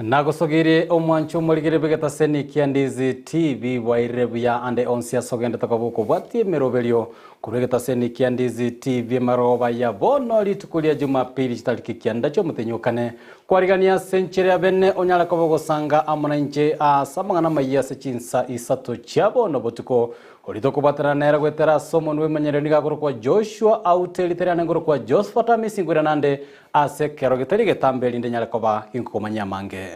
Nagosogire omwancho muligire begeta seni kia Ndizi TV wairebuya ande onsia sogende takabuko bwati meroberio kuregeta seni kia Ndizi TV maroba ya bono litukulia Jumapili chitaliki kianda cho mutenyukane kwarigania senchere ya bene onyala kabogo sanga amona nje samangana Amayia se Chinsa Isato chabo no botuko Olito kubatana nera gwetera somo nwe manyereni gakoro kwa Joshua Auta literana ngoro kwa Josphat Amisi ngwira nande ase kero gitari getambeli nde nyala koba inkomanya mange.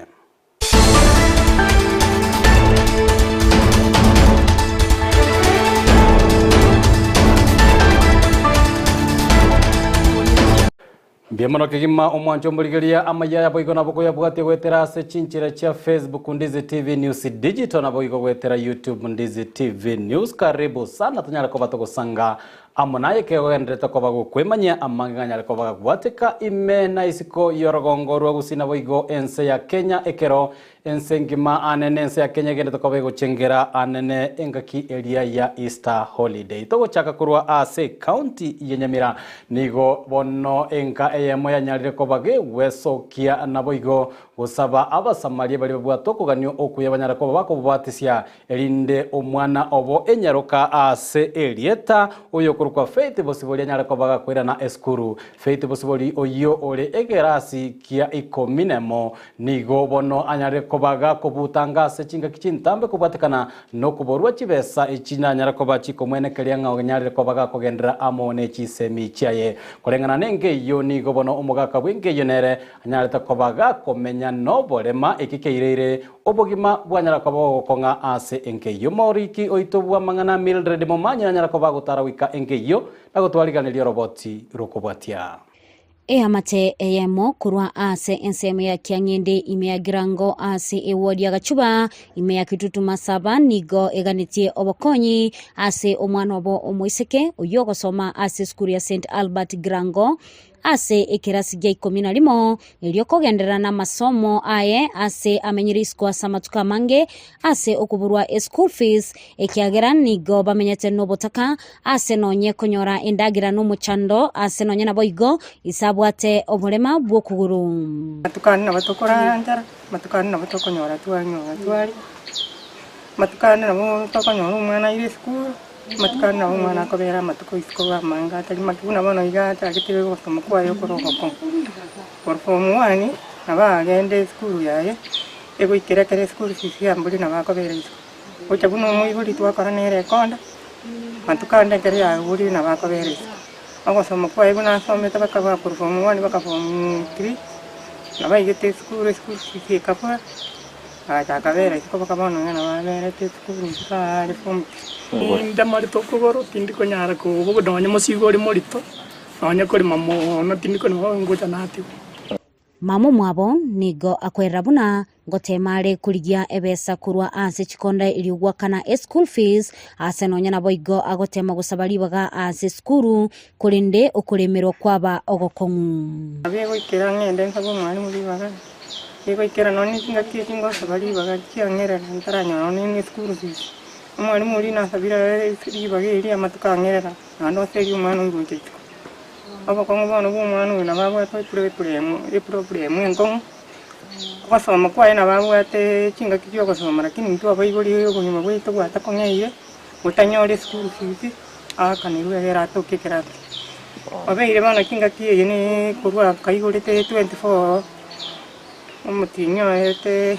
Biamono kigima omwancho muligeria Amayia ya boigo naboko ya bugati gwetera se chinchira cha Facebook Ndizi TV News Digital na boigo gwetera YouTube Ndizi TV News. Karibu sana tunyala koba tokosanga amonaye kego gendreta koba kwemanya amanganya koba gwateka imena isiko yorogongo rwa Gusii boigo ense ya Kenya ekero ense ngima anene ense ya Kenya gendreta koba gochengera anene engaki area ya Easter holiday togo chaka kurwa ase county ya Nyamira nigo bono enka eyemo ya nyarire kobage wesokia naboigo gusaba abasamaria bali bwato kuganyo okuya banyara koba bakobwatisia elinde omwana obo enyaroka ase elieta oyo kurukwa Faith bosiboli nyara kobaga kwera na eskuru Faith bosiboli oyo ole egerasi kia ikominemo nigo bono anyare kobaga kobutanga se chinga kichintambe kubatekana no kuborwa chibesa ichina nyara kobachi komwene kelianga nyare kobaga kogendera amone chisemi chiaye korengana nenge yo nigo bono omugaka bwenge yonere anyare takobaga komenya no bolema ekikeirere obogima bwanyara kobago konga ase enke yo moriki oitobwa mangana Mildred momanya nyara kobago tarawika enke yo nagotwariganiryo roboti rokobwatia amate eyemo kurwa ase enseme ya kiangende imea girango ase ewodi ya gachuba imea kitutu masaba nigo eganitie obokonyi ase omwana obo omwiseke oyogo soma ase skuru ya St. Albert Grango ase ekirasi gya 11 elioko gendera na masomo aye ase amenyiriswa samatuka mange ase okuburwa school fees ekiagera nigo bamenyete nobotaka ase nonye konyora endagira no muchando ase nonye naboigo isabwate omulema bwokuguru matukana batokora ndara matukana batokonyora twari matukana batokonyora umwana ire school matukana umwana akobera matuko iskoba manga tali makuna bono igata akitebe gosoma kwayo koroko por form 1 aba agende school yaye ego ikere school sisi ambuli na bakobera isko ocha buno muibuli twakora nere konda matukana kere ya buli na bakobera isko agosoma kwayo buna some tabakaba por form 1 baka form 3 na baigete school sisi kapwa acha kabera isko baka bono na babera te school sisi form ndamari tokogoro tindiko nyara ko bodonya musigori morito onya kori mamo no tindiko no ngoja nati mamo mwabo nigo akwera buna ngotemare kurigia ebesa kurwa ase chikonda iliugwa kana school fees ase nonya naboigo agotema gusabali baga ase skuru kurinde okulemerwa kwaba ogokongu abego ikera ngende nsabo mwani muri baga ego ikera noni ngati kingo sabali baga kiangera ntaranya noni skuru fees umwani muri nasabira ibageri amatukangerera nando seri umwana nguje abo kongo bano umwana na babo problem enko basoma kwa ina babo ate kinga kiyo basoma lakini mtu abayigori yo kunyuma bwito gwata konyeire utanyore school fees akaniruya era tokekera abeire bana kinga kiye ni kurwa kaigorete 24 umutinyo ete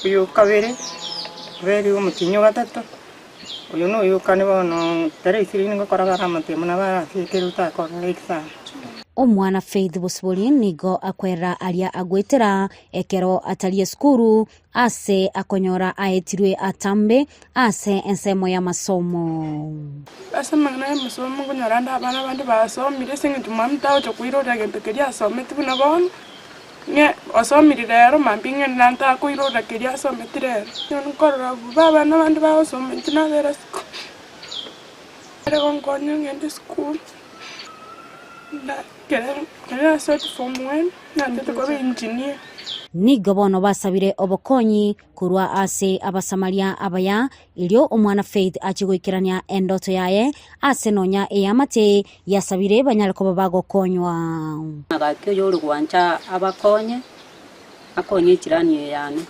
uyo kabere veri umutinyo gatatu uyu no uyu kane bono tere isiri ngo koragara matemo na ba kikeruta ko exam omwana Faith bosiboli nigo akwera alia agwetera ekero atalie skuru ase akonyora aetirwe atambe ase ensemo ya masomo ase magana ya masomo konyora nda bana bandi basomire singitu mamta ocho kuirora gentekeria some tibuna bon nye osomire rero mampinga nanta kuirora keria some tirero nkorora baba nabandi basome tinabera school rego nkonyo ngende school kera sort form 1 nante ko engineer nigo bono basabire obokonyi kurwa ase abasamaria abaya ilio omwana Faith achigwikirania endoto yaye ase nonya eyamate yasabire banyalako babagokonywa agakyo yoro gwancha abakonye akonye jirani yani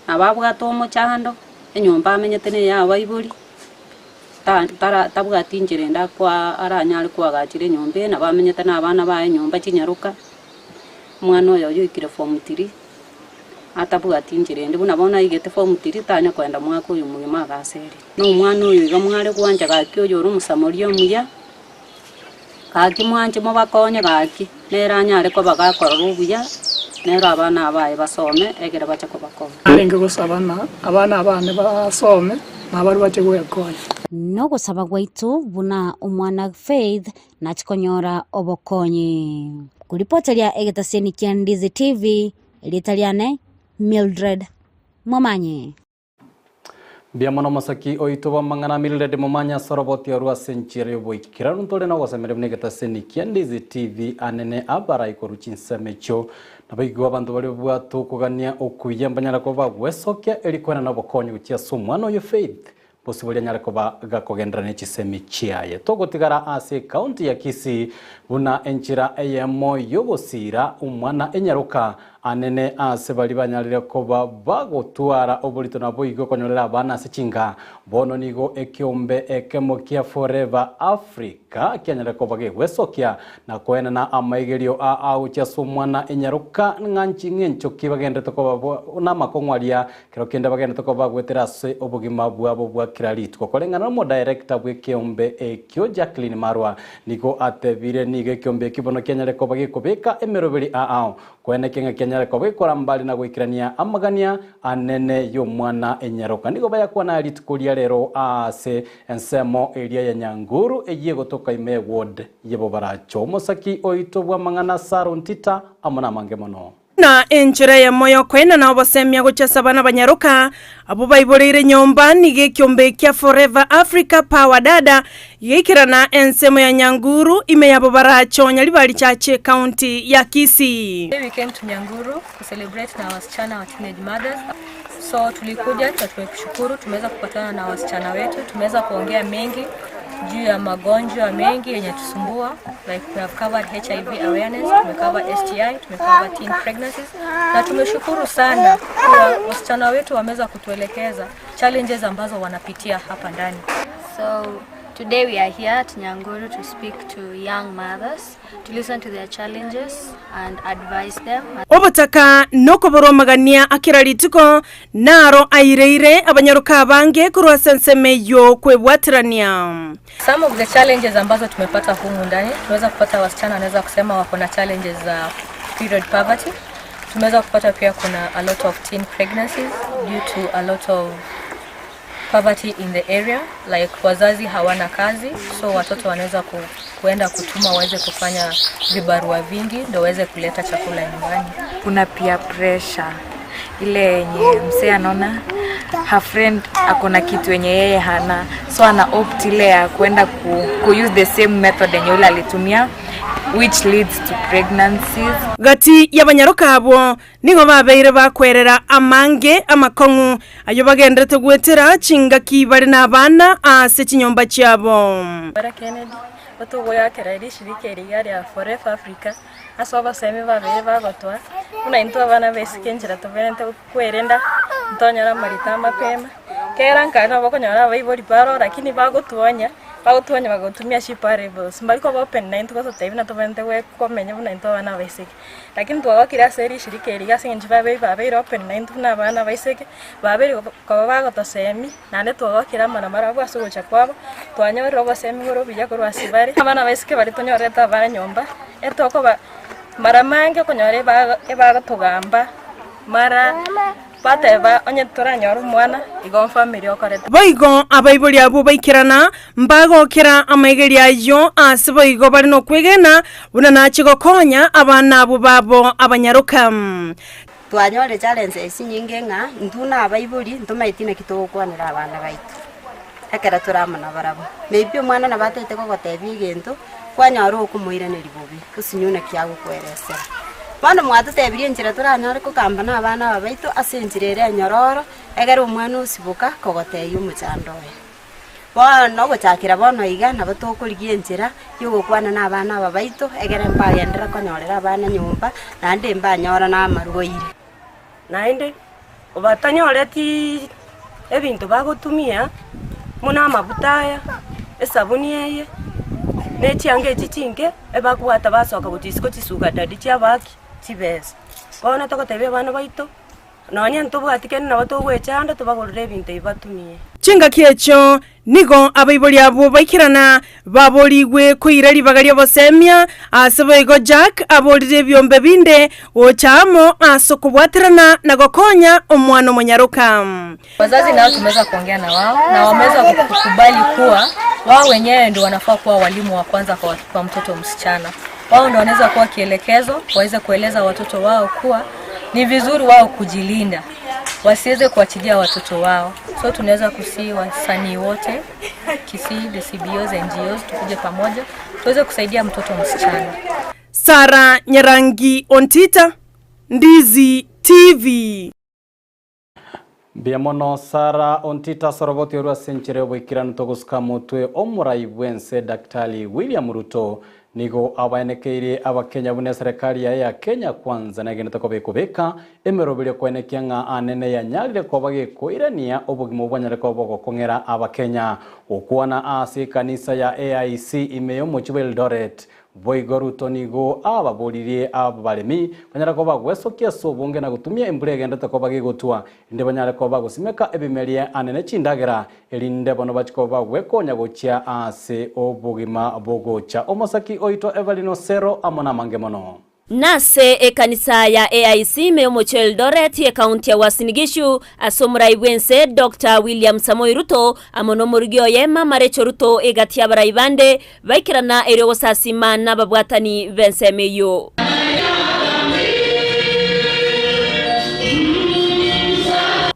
ababwata omochando enyomba amenyete ne yabaiburi tabwati njirenda kwa aranyali kwagachire nyombe na bamenyete na abana bae nyomba kinyaruka mwana oyo yikire form 3 atabwati njirende buna bona igete form 3 tanya kwenda mwaka uyu mugima gaseri no mwana uyu iga mwale kwanja gakyo yoro musamorio muya kaki mwanje mo bakonye gaki neranyale ko bagakora rubuya nero abana abaye basome egera bacha ko bakoma arenge gusabana abana abane basome nabari bache gwekonya no gusaba gwaitu buna omwana Faith na chikonyora obokonyi kuripoteria egetaseni kia Ndizi TV litaliane Mildred Momanye Biamono masaki oito wa mangana Mildred Momanya soroboti orwa senchire yoboikira nuntole na wasemere mnegetaseni kia Ndizi TV anene abara ikoru Chinsa mecho nabaigwa bantu bali bwatu kugania okuyambanyara ko bagwesokia elikwena na bokonyi gutia sumwana yo Faith possible nyara ko gakogendra ne chisemi chiaye togotigara ase county ya Kisii buna enchira eyemo yobosira umwana enyaruka anene ase bali banyalire ko bagotwara obolito nabo igo konyorera abana ase chinga bono nigo ekiombe ekemokia forever Africa kenyere ko bagwesokia na kwena na amaigerio a aucha sumwana enyaruka nganchi ngencho kibagendete ko na makongwalia kero kenda bagendete ko bagwetera ase obugima bwabo bwa kiralito kokolengana mo director bwe kiombe ekyo Jacqueline Marwa nigo atebire nige kiombe kibono kenyere ko bagikobeka emeroberi ao kwene kenga kenyere ko bagikora mbali na gwikirania amagania anene yo mwana enyaruka nigo bayakwa na alitukulia lero ase ensemo area ya Nyanguru egiye gotoka ime ward yebo baracho mosaki oito bwa mangana saruntita amona mange mono na enchera ya moyo kwena na obasemya gochasa bana banyaruka abo baiborere nyomba nige kiombe kia Forever Africa Power Dada yikirana ensemo ya Nyanguru ime yabo baracho nyali bali chache county ya Kisii. We came to Nyanguru to celebrate na wasichana wa teenage mothers. So tulikuja tukushukuru, tumeweza kupatana na wasichana wetu, tumeweza kuongea mengi juu ya magonjwa mengi yenye tusumbua, like we have covered HIV awareness, tumecover STI, tumecover teen pregnancies, na tumeshukuru sana kwa wasichana wetu wameweza kutuelekeza challenges ambazo wanapitia hapa ndani. So today we are here at Nyanguru to speak to young mothers, to listen to their challenges and advise them. Obotaka noko boromagania akiralitiko naro aireire abanyaruka bange kurwa sensemeyo kwebwatirania. Some of the challenges ambazo tumepata humu ndani, tumeweza kupata wasichana wanaweza kusema wako na challenges za period poverty. Tumeweza kupata pia kuna a lot of teen pregnancies due to a lot of poverty in the area, like wazazi hawana kazi, so watoto wanaweza kuenda kutuma waweze kufanya vibarua vingi ndio waweze kuleta chakula nyumbani. Kuna pia pressure ile yenye msee anaona her friend akona kitu yenye yeye hana, so ana opt ile ya kwenda use the same method yenye yule alitumia, which leads to pregnancies. Gati yabanyaruka abo nigo babeire bakwerera amange amakongu ayo bagendete gwetera chinga kibari nabana ase chinyomba cyabo. Bara Kennedy batugo yakera iri shirike rigari ya Forever Africa aso baseme babere bagotwa una into abana besikenjira toberente kwerenda ntonyara marita mapema kera nkana bakonyara bayibori paro lakini bagotuonya bagotumia shiparables mbaliko open na into koso tebina toberente we komenya buna into abana beseke lakini twagakira seri shirike rigase njiba babere open na into na abana beseke babere ko bagotosemi nane twagakira mara bwasugocha kwabo twanyora obasemi goro bijya korwa sibare abana beseke bari tonyoreta abana nyomba etoko mara mange konyore bagatugamba mara bateba onye turanyora umwana igo family okoreta boigo abaibori abo baikirana mbagokera amaigeri ayo ase boigo bari no kwegena buna nachigo konya abana abo babo abanyaruka twanyore challenges nyingi nga ntuna abaibori ntumaitine kitokwanira abana baitu ekera turamana barabo maybe umwana na batete ko gotebi gento kwanyaro okumuira ne ribobi usinyune kyago kweresera bana mwatu tebirie njira turanyore ko kambana abana babaitu asenjirere nyororo egera umwana usibuka kogoteyo muchandoye bono gochakira bono iga na batokurigie njira yugo kwana na abana babaitu egera mbagendera konyorera abana nyumba na ndi mbanyora na marugoire naende obatanyoleti ebintu bagotumia muna amabuta aya esabuni eye nechiange chichinge ebakwata basoka gutisiko chisuga dadi chiabaki chibesa bona tokotebe bana baito nonya ntobwatike na batogwechanda tubagorere ebintu ibatumie chinga kiecho nigo abaiboli abo baikirana baboligwe kuira libaga lyobosemia aseboigo Jack abolire byombe binde ochamo asokubwatirana na gokonya omwana omunyaruka. Wazazi nao tumeweza kuongea na wao na wameweza kukubali kuwa wao wenyewe ndio wanafaa kuwa walimu wa kwanza kwa mtoto msichana. Wao ndio wanaweza kuwa kielekezo, waweze kueleza watoto wao kuwa ni vizuri wao kujilinda, wasiweze kuachilia watoto wao. So tunaweza kusii wasanii wote, Kisii, the CBOs, NGOs, tukuje pamoja, tuweze kusaidia mtoto msichana. Sara Nyarangi Ontita, Ndizi TV. Biamono Sara Ontita soroboti orwa senchire obikirano togusuka mutwe omurai bwense Daktari William Ruto nigo abaenekeire abakenya bune serikali ya Kenya kwanza nagene takobekobeka emerobire kwenekia nga anene ya nyalire kobage koirania obugimo bwanyare kobogo kongera abakenya okwana ase kanisa ya AIC imeyo mochibe Eldoret Boigo Ruto nigo ababoririe abalemi banyara koba gwesokia sobonge na gutumia embure genda takobage gotwa inde banyara koba gusimeka ebimeria anene chindagera elinde bono bachikoba gwekonya gochia ase obugima bogocha omosaki oito Evelino Sero amona mangemono Nase ekanisa ya AIC meyomocho Eldoret ye kaunti ya Uasin Gishu asomura ibwense Dr. William Samoei Ruto amono murigyo ye mamarecho Ruto egatia baraibande baikirana eryo gosasima na babwatani bense meyo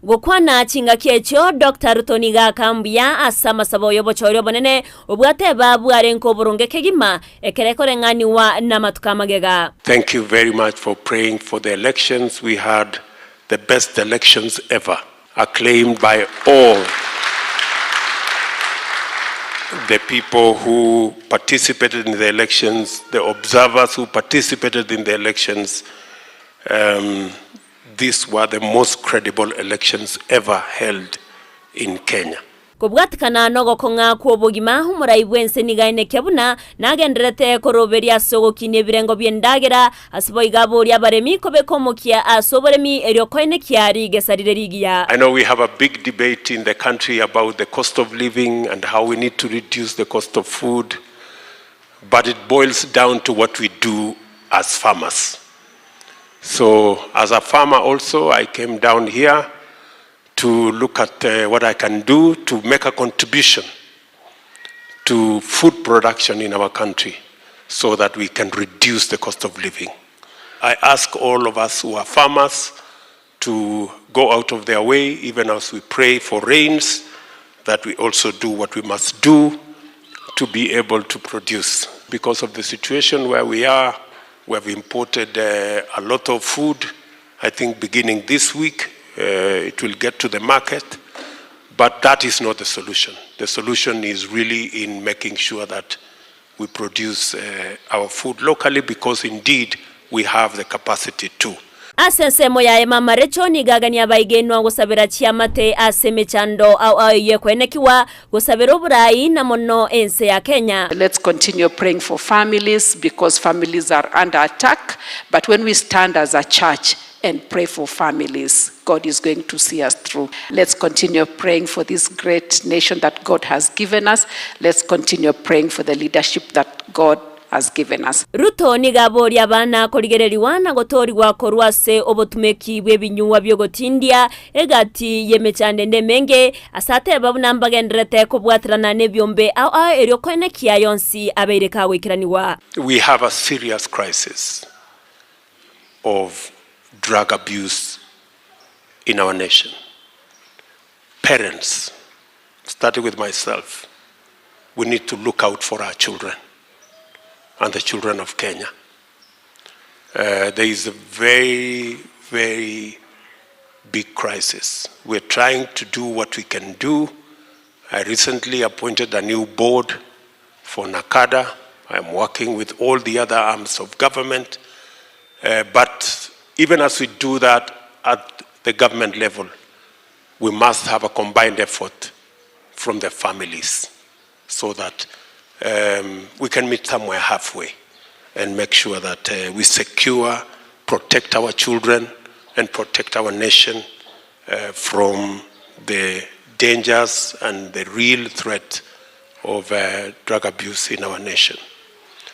Gokwana chinga kiecho Dr. Ruto niga kambia asama sabo yobo choryo bonene obwate babu arenko boronge kegima ekerekore ngani wa na matukamagega. Thank you very much for praying for the elections. We had the best elections ever, acclaimed by all the people who participated in the elections, the observers who participated in the elections. These were the most credible elections ever held in Kenya. Kubwatikana nogo konga kuobogima humurai bwense nigaine kebuna nagenderete koroberia sogo kine birengo byendagera asibo igabori abaremi kobekomokia asoboremi eryokoine kiari gesarire rigia. I know we have a big debate in the country about the cost of living and how we need to reduce the cost of food, but it boils down to what we do as farmers. So as a farmer also, I came down here to look at what I can do to make a contribution to food production in our country so that we can reduce the cost of living. I ask all of us who are farmers to go out of their way, even as we pray for rains, that we also do what we must do to be able to produce. Because of the situation where we are, we have imported a lot of food. I think beginning this week, it will get to the market. But that is not the solution. The solution is really in making sure that we produce our food locally, because indeed we have the capacity to. Asensemo ya mamarecho ni gagania baigenwa gusabira chiamate asemechando au yekwenekiwa gusabira oburai na mono ense ya Kenya. Let's continue praying for families, because families are under attack, but when we stand as a church and pray for families, God is going to see us through. Let's continue praying for this great nation that God has given us. Let's continue praying for the leadership that God has given us. Ruto nigabori abana korigereriwa na gotorwa korwase obotumeki bwebinyuwa byogotindia egati yemechande ndemenge asate babunamba gendrete kubwatrana nebyombe au eryokoene kia yonsi abeireka wikiraniwa. We have a serious crisis of drug abuse in our nation. Parents, starting with myself, we need to look out for our children and the children of Kenya. There is a very, very big crisis. We're trying to do what we can do. I recently appointed a new board for NACADA. I'm working with all the other arms of government. But even as we do that, at the government level, we must have a combined effort from the families so that we can meet somewhere halfway and make sure that we secure, protect our children and protect our nation from the dangers and the real threat of drug abuse in our nation.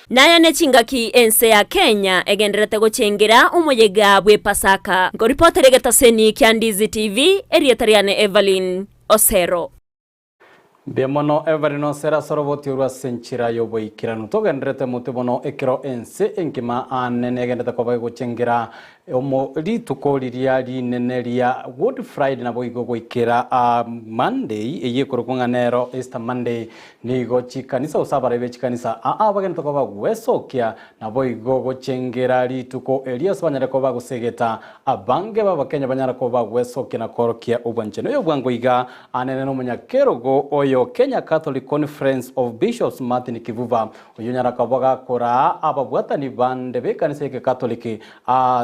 Naya nechingaki ense ya Kenya egenderete guchengira umuyega bwe Pasaka. Ngo reporter getaseni kya Ndizi TV erietariane Evelyn Osero. Bemono Evelyn Osero soroboti urwa senchira yobo ikiranu togenderete mutebono ekiro ense enkima anene egenderete kwa guchengira omo rituko liria rinene ria Good Friday nabo igo ikira Monday eyekorokunga nero Easter Monday nigo chikanisa usabara be chikanisa bagenda ko bagwesokia nabo igo gochengera rituko Elias banyare ko bagusegeta abange babakenya banyara ko bagwesokia na korokia ubwancheno yo bwango iga anene no munyakerogo oyo Kenya Catholic Conference of Bishops Martin Kivuva oyonyara kabaga kora ababwatani bande be kanisa ya Catholic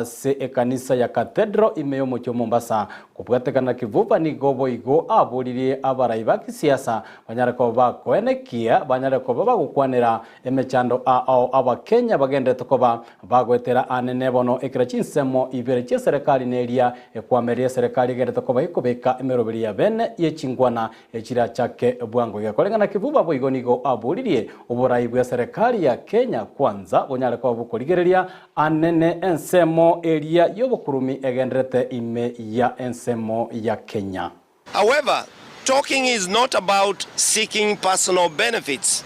se ekanisa ya Cathedral imeyo mocho Mombasa kubwatekana Kivuva ni gobo igo aburire abarayi bakisiasa banyara ko bakoenekia banyara ko bagukwanira emechando abakenya bagende tokoba bagwetera anene bono ekira Chinsemo ibere che serikali neria ekwameria serikali gende tokoba ikobeka emeroberia bene yechingwana ekira chake bwango yakolengana Kivuva bo igonigo aburirie uburayi bwa serikali ya Kenya kwanza bonyara ko bukoligereria anene ensemo eria yobokurumi egendrete ime ya ensemo ya Kenya. However, talking is not about seeking personal benefits.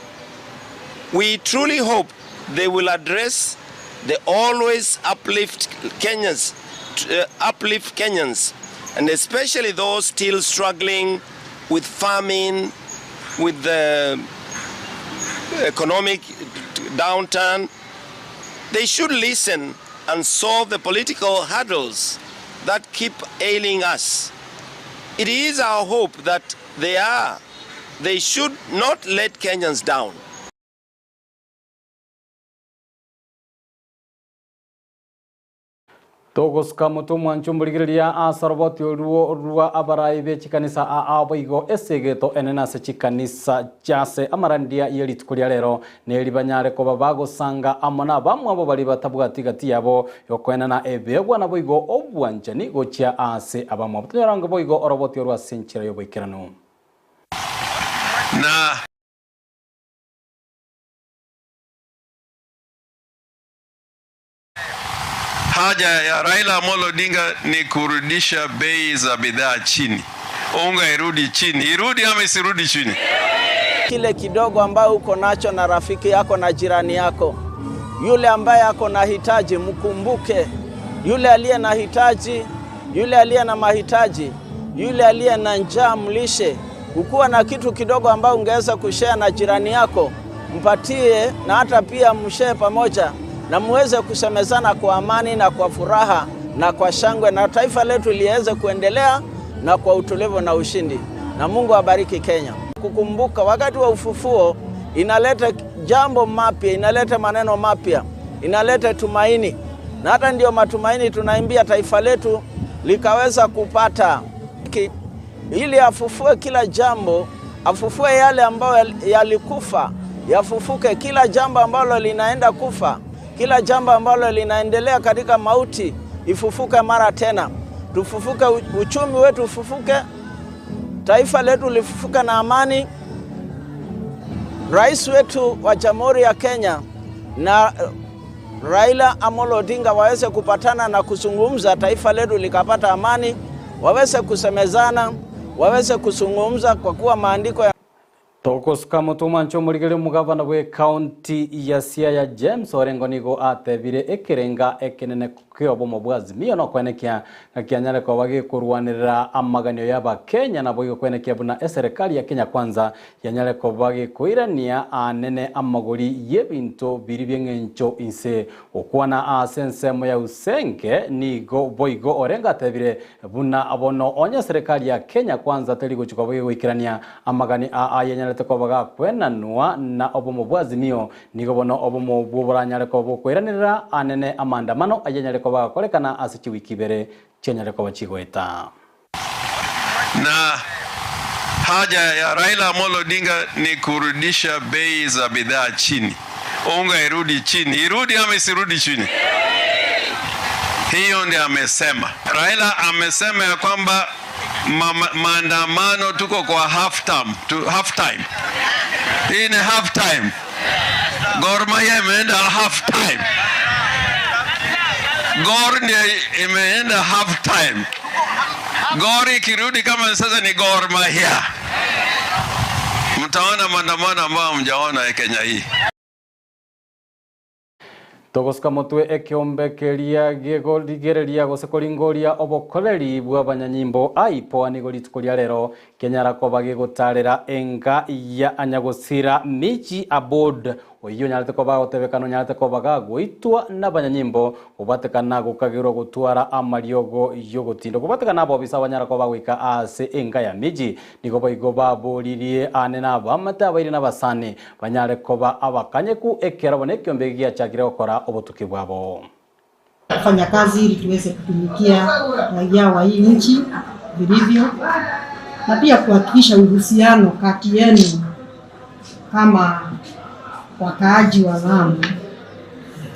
We truly hope they will address the always uplift Kenyans, and especially those still struggling with famine, with the economic downturn. They should listen and solve the political hurdles that keep ailing us. It is our hope that they should not let Kenyans down. Togos kamutu mwanchumbuligiria asaroboti ruwa abarayi be chikanisa abaigo esegeto enena se chikanisa jase amarandia yelitukulia lero nelibanyare ko babago sanga amona bamwe abo bali batabwati gati yabo yokwena ebegwa na boigo obwanjani gochia ase abamwe butonyarango boigo oroboti ruwa senchira yoboikirano na haja ya Raila Amolo Odinga ni kurudisha bei za bidhaa chini. Unga irudi chini. Irudi ama isirudi chini? Kile kidogo ambayo uko nacho na rafiki yako na jirani yako, yule ambaye ako na hitaji mkumbuke. Yule aliye na hitaji, yule aliye na mahitaji, yule aliye na njaa mlishe. Ukuwa na kitu kidogo ambao ungeweza kushare na jirani yako, mpatie na hata pia mshare pamoja. Na muweze kusemezana kwa amani na kwa furaha na kwa shangwe na taifa letu liweze kuendelea na kwa utulivu na ushindi. Na Mungu abariki Kenya. Kukumbuka wakati wa ufufuo inaleta jambo mapya, inaleta maneno mapya, inaleta tumaini. Na hata ndio matumaini tunaimbia taifa letu likaweza kupata ili afufue kila jambo, afufue yale ambayo yalikufa, yafufuke kila jambo ambalo linaenda kufa. Kila jambo ambalo linaendelea katika mauti ifufuke mara tena. Tufufuke, uchumi wetu ufufuke, taifa letu lifufuke na amani. Rais wetu wa Jamhuri ya Kenya na Raila Amolo Odinga waweze kupatana na kuzungumza, taifa letu likapata amani, waweze kusemezana, waweze kuzungumza kwa kuwa maandiko ya Tokos kamutu manchomurigere mugavana we county ya Siaya James Orengo nigo atebire ekirenga ekenene kyobo mubwazimio no kwenekia ngakianyare ko bagi kurwanira amaganyo yaba Kenya na boyo kwenekia buna serikali ya Kenya kwanza yanyare ko bagi kuirania anene amagori yebinto biribyengencho inse okwana asensemo ya usenge nigo boigo Orenga atebire buna abono onya serikali ya Kenya kwanza teligo chikoboyo kuikirania amagani yanyare ko baga kwenanwa na obomo bwazimio nigo bono obomo bwoboranyare ko bokweranira anene amandamano ayenyare ko baga kolekana asichi wikibere chenyareko bachigweta. Na haja ya Raila Amolo Odinga ni kurudisha bei za bidhaa chini. Unga irudi chini. Irudi ama isirudi chini? Hiyo ndiyo amesema. Raila amesema ya kwamba maandamano tuko kwa half time. Hii ni half time. Gor Mahia imeenda half time. Gor ndiyo imeenda half time. Gor ikirudi kama sasa ni Gor Mahia. Mtaona maandamano ambayo mjaona Kenya hii. Togoska mutwe ekiombekeria gigereria gusekoringoria obokoreri bwa banyanyimbo aipo anigoritukoria rero kenyarako gigotarera enga ya anyagosira miji abod oyo nyarete ko bagotebekano nyarete ko bagagwitwa na banyanyimbo obatekana gukagirwa gutwara amariogo yogotindo kubatekana abo bisa banyarako bagwika ase enga ya miji nigo boigo baboririe anena bamata baire na basane banyareko ba abakanyeku ekera bonekyo mbegia chakire okora obotuki bwabo. Kufanya kazi ili tuweze kutumikia raia wa hii nchi vilivyo na pia kuhakikisha uhusiano kati yenu kama wakaaji wa Lamu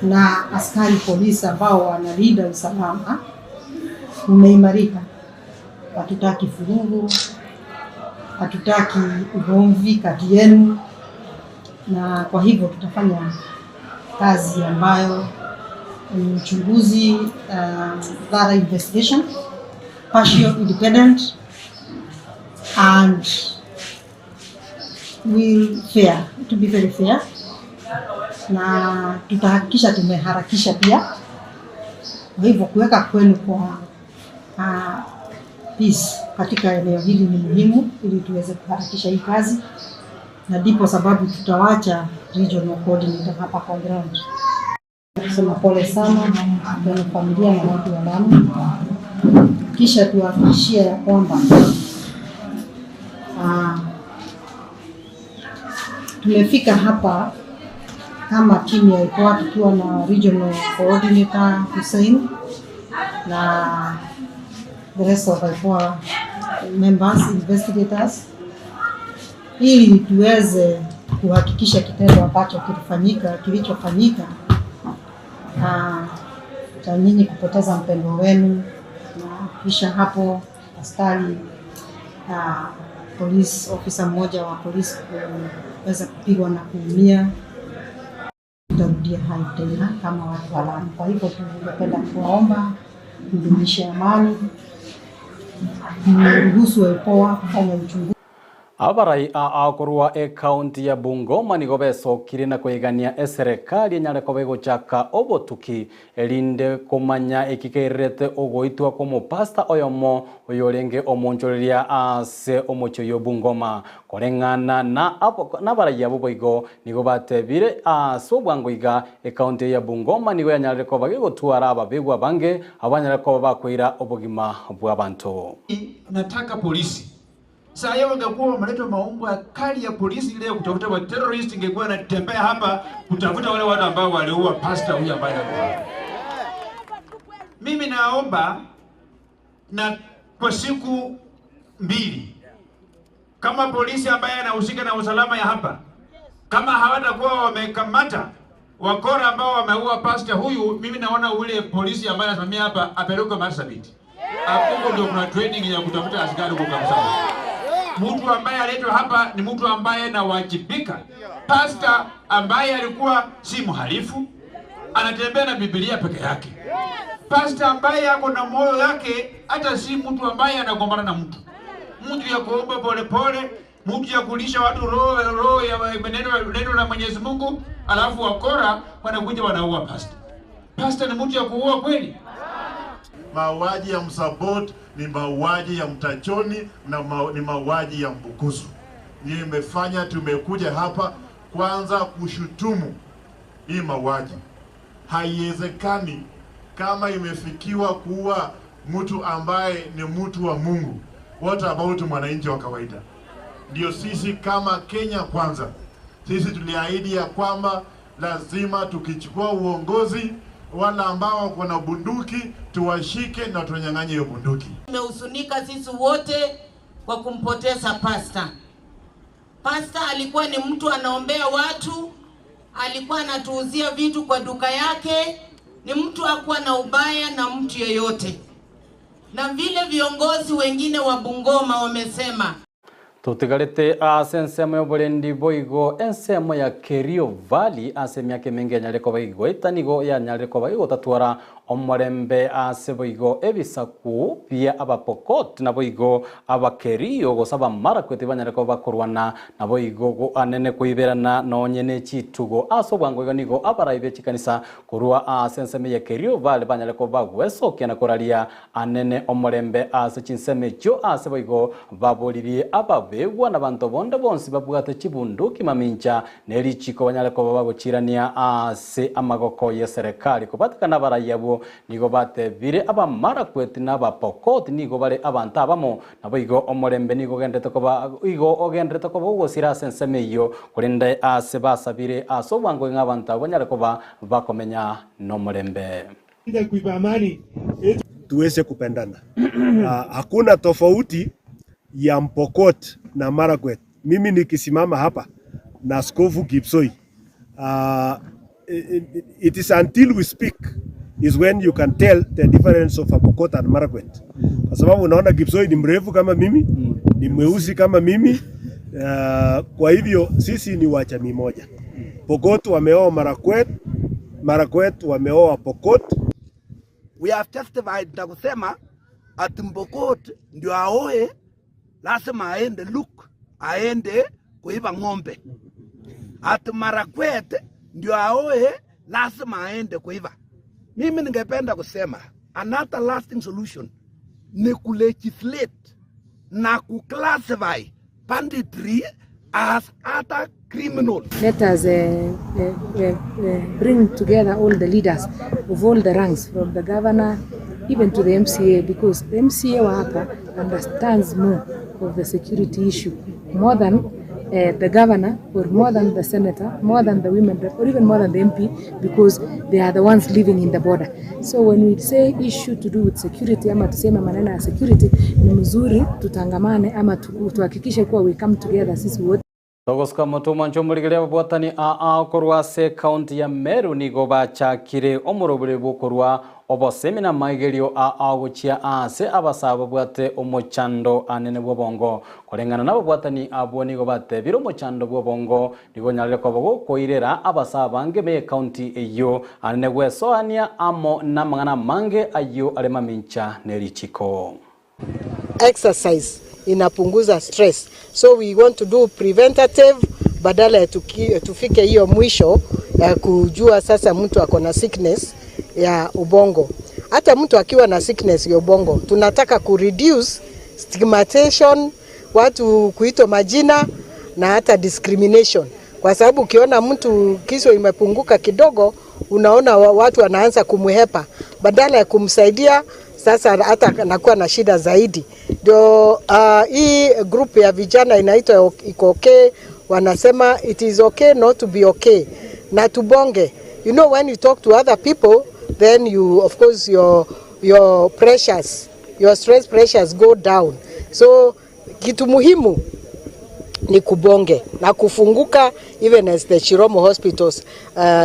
na askari polisi ambao wanalinda usalama umeimarika. Hatutaki furugu, hatutaki ugomvi kati yenu, na kwa hivyo tutafanya kazi ambayo ni uchunguzi, thorough investigation, partial, independent, and will fair, to be very fair. Na tutahakikisha tumeharakisha pia. Kwa hivyo kuweka kwenu kwa peace katika eneo hili ni muhimu ili tuweze kuharakisha hii kazi, na ndipo sababu tutawacha regional coordinator hapa kwa ground. Kusema pole sana kwa familia na watu wa Lamu, kisha tuwahakikishia ya kwamba tumefika hapa kama timu ya IPOA tukiwa na regional coordinator Gusii na the rest of IPOA members, investigators, ili tuweze kuhakikisha kitendo ambacho kilichofanyika cha nyinyi kupoteza mpendwa wenu, na kisha hapo askari police officer mmoja wa polisi kuweza kupigwa na kuumia. Tutarudia hayo tena kama watu wa Lamu. Kwa hivyo tungependa kuwaomba mdumishe amani, mruhusu IPOA kufanya uchunguzi. Abarai akorwa county ya Bungoma nigo becokire na kwigania serikali nyareko begochaka obotuki elinde komanya ekikeirete ogoitwa ko mupasta oyomo oyorenge omonchoreria ase omocho yo Bungoma korengana na barai abo boigo nigo batebire ase obwangoiga county ya Bungoma nigo nyareko bagegotwara ababegwa bange abanyareko bakwira obogima bw'abantu. Nataka polisi saa yao wangekuwa wameleta maumbo kali ya polisi leo kutafuta wa terrorist, ingekuwa natembea hapa kutafuta wale watu ambao waliua pastor huyu ambaye alikuwa. Mimi naomba na kwa siku 2 kama polisi ambaye anahusika na usalama ya hapa, kama hawatakuwa wamekamata wakora ambao wameua pastor huyu, mimi naona ule polisi ambaye anasimamia hapa apeleke Marsabit. Hapo ndio kuna training ya kutafuta askari kwa kamsana. Mtu ambaye aletwa hapa ni mtu ambaye anawajibika. Pastor ambaye alikuwa si mhalifu, anatembea na Biblia peke yake. Pastor ambaye ako na moyo yake, hata si mtu ambaye anagombana na mtu. Mtu ya kuomba pole pole, mtu ya kulisha watu roho ya neno la Mwenyezi Mungu, alafu wakora wanakuja wanaua pastor. Pastor ni mtu ya kuua kweli? Mauaji ya Msabot ni mauaji ya Mtachoni na ni mauaji ya Mbukusu. Ni imefanya tumekuja hapa kwanza kushutumu hii mauaji. Haiwezekani kama imefikiwa kuwa mtu ambaye ni mtu wa Mungu. What about mwananchi wa kawaida? Ndio sisi kama Kenya Kwanza, sisi tuliahidi ya kwamba lazima tukichukua uongozi wala ambao wako na bunduki tuwashike na tunyang'anye hiyo bunduki. Tumehuzunika sisi wote kwa kumpoteza pasta. Pasta alikuwa ni mtu anaombea watu, alikuwa anatuuzia vitu kwa duka yake, ni mtu hakuwa na ubaya na mtu yeyote. Na vile viongozi wengine wa Bungoma wamesema tutigarite ensemo ya Burundi boigo ensemo ya Kerio Valley myaka mingi nyareko baigo itanigo ya nyareko baigo tatwara omorembe boigo ebisaku bia abapokot na boigo abakerio gosaba mara kwete banyareko bakurwana na boigo go anene kuiberana no nyene chitugo bwango nigo abaraibe chikanisa kurwa ensemo ya Kerio Valley banyareko bagweso kena koralia anene omorembe chinseme jo boigo babolirie begwa na bantu bonde bonsi babwate chibunduki mamincha neri chiko banyareko baguchirania amagoko ya serikali kubatikana barayabo nigo bate bire abamara kwete n'abapokot nigo bare abantu abamo nabo igo omorembe nigo gendete ko igo ogendete ko bogosira sensemeyo kurinde basabire bwango nk'abantu banyareko bakomenya no morembe kuiba amani tuweze kupendana. Hakuna tofauti ya Mpokot na Marakwet. Mimi nikisimama hapa na Askofu Gipsoi, it is until we speak is when you can tell the difference of Mpokot and Marakwet. Kwa sababu unaona Gipsoi ni mrefu kama mimi, ni mweusi kama mimi, kwa hivyo sisi ni wa jamii moja. Pokot wameoa Marakwet, Marakwet wameoa Pokot. We have testified na kusema ati Mpokot ndio aoe lazima aende aende kuiba ng'ombe. Ati Marakwet ndio aoe lazima aende kuiba. Mimi ningependa kusema another lasting solution ni kulegislate na kuclassify banditry as other criminal. Let us bring together all the leaders of all the ranks, from the governor even to the MCA, because the MCA wa hapa understands more of the security issue more than the governor, or more than the senator, more than the women rep, or even more than the MP, because they are the ones living in the border. So when we say issue to do with security, ama tuseme maneno ya security, ni mzuri tutangamane ama tuhakikishe kuwa we come together sisi wote. Togoska motuma nchomurigeria babwatani korwa se county ya Meru nigo bachakire omurobure bokorwa obosemina maigerio guchia abasaba bwate omochando anene bwobongo korengana nabo bwatani abo nigo bate biro mochando bwobongo nigo nyarire ko koirera abasaba ngeme county eyo anene bwesoania amo namangana mange ayo alema mincha nerichiko. Exercise inapunguza stress, so we want to do preventative badala ya tufike hiyo mwisho ya kujua sasa mtu akona sickness ya ubongo. Hata mtu akiwa na sickness ya ubongo tunataka kureduce stigmatization, watu kuitwa majina na hata discrimination, kwa sababu ukiona mtu kiso imepunguka kidogo unaona watu wanaanza kumhepa badala ya kumsaidia. Sasa hata anakuwa na shida zaidi. Ndio hii group ya vijana inaitwa iko okay, wanasema it is okay not to be okay, na tubonge. You know, when you talk to other people, then you, of course, your pressures, your stress pressures go down. So kitu muhimu ni kubonge na kufunguka, even as the Chiromo hospitals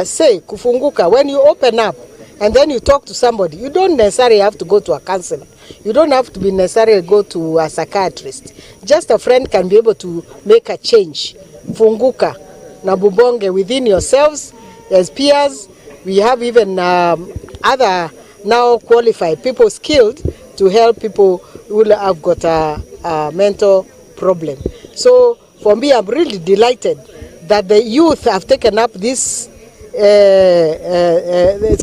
say kufunguka. When you open up and then you talk to somebody, you don't necessarily have to go to a counselor. You don't have to be necessarily go to a psychiatrist. Just a friend can be able to make a change. Funguka na bubonge within yourselves as peers. We have even other now qualified people skilled to help people who have got a mental problem. So for me, I'm really delighted that the youth have taken up this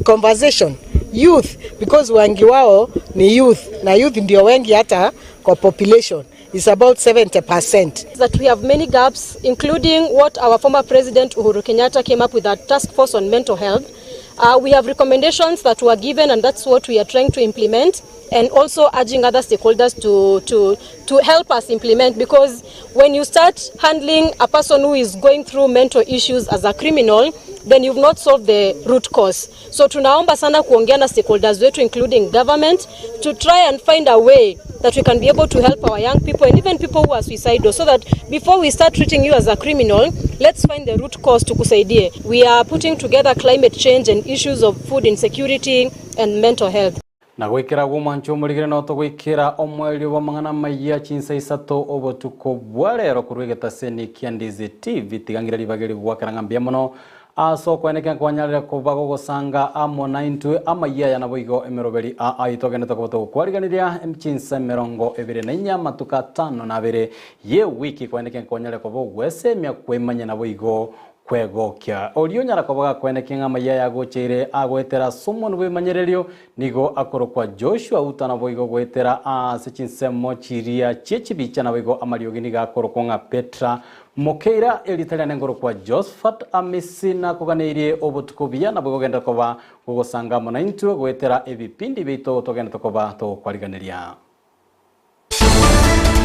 conversation. Youth, because wengi wao ni youth, na youth ndio wengi hata kwa population is about 70%. That we have many gaps, including what our former president Uhuru Kenyatta came up with, a task force on mental health. We have recommendations that were given, and that's what we are trying to implement, and also urging other stakeholders to help us implement, because when you start handling a person who is going through mental issues as a criminal, then you've not solved the root cause. So tunaomba sana kuongea na stakeholders wetu including government to try and find a way that we can be able to help our young people and even people who are suicidal, so that before we start treating you as a criminal, let's find the root cause tukusaidie. We are putting together climate change and issues of food insecurity and mental health. Na gwikira gumancho murigire no to gwikira omweli wa mangana Amayia Chinsa Isato obotuko bwarero kurwegeta seni kia Ndizi TV tigangira libagiri gwakara ngambia muno aso kweneke kwanyarira kubago gusanga amona intwe Amayia ya naboigo emeroberi aitogeneta kuboto kwariganiria Chinsa 24 matuka 5 na bere ye wiki kweneke kwanyarira kubo gwese mya kwemanya naboigo kwegokya oriyo nyara kobaga kweneke Amayia ya gochire agwetera someone we manyererio nigo akorokwa Joshua Auta na boigo gwetera Chinsa mochiria chechibicha na boigo amariogini ga korokonga Petra Mokeira elitala nengoro kwa Josphat Amisi na kuganeirie obutukobia na boigo genda koba gogosanga mona intwe gwetera ebipindi bito togenda tokoba to kwariganiria.